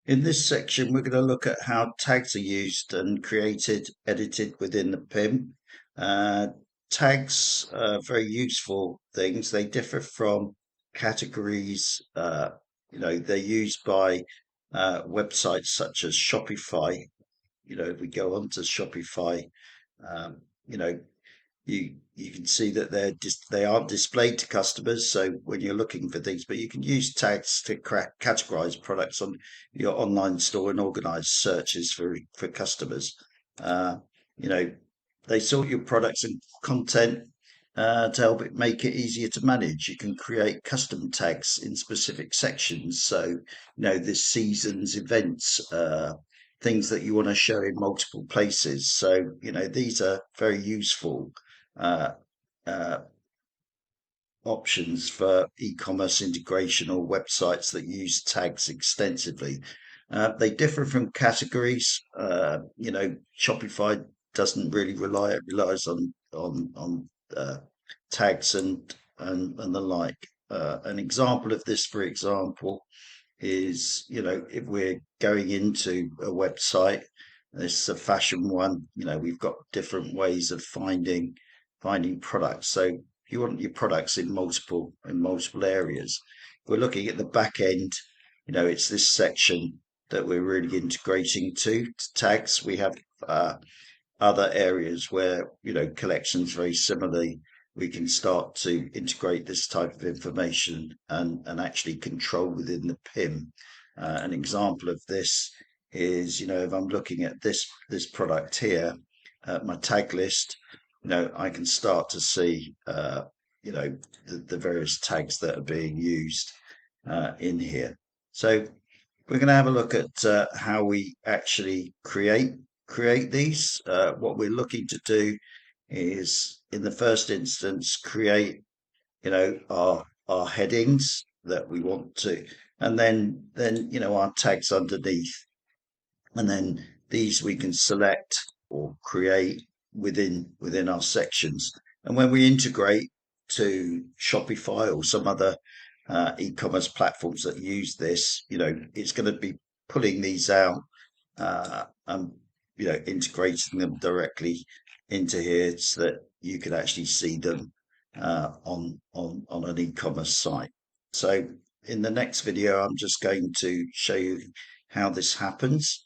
In this section, we're going to look at how tags are used and created, edited within the PIM. Uh, Tags are very useful things. They differ from categories. They're used by websites such as Shopify. If we go on to Shopify, um, you know, you can see that they aren't displayed to customers. So when you're looking for things, but you can use tags to categorize products on your online store and organize searches for customers. Uh, you know, they sort your products and content to help it make it easier to manage. You can create custom tags in specific sections. So this season's events. Things that you want to show in multiple places. So, these are very useful uh, uh, options for e-commerce integration or websites that use tags extensively. They differ from categories. Shopify doesn't really relies on tags and the like. An example of this, for example, is if we're going into a website, this is a fashion one. We've got different ways of finding products. So you want your products in multiple areas. We're looking at the back end. It's this section that we're really integrating to tags. We have other areas where collections very similarly we can start to integrate this type of information and actually control within the PIM. An example of this is, if I'm looking at this product here, my tag list, I can start to see, the various tags that are being used in here. So we're going to have a look at how we actually create these. What we're looking to do is, in the first instance, create our headings that we want to, and then our tags underneath, and then these we can select or create within our sections. And when we integrate to Shopify or some other e-commerce platforms that use this, it's going to be pulling these out and integrating them directly into here so that you can actually see them on an e-commerce site. So in the next video, I'm just going to show you how this happens.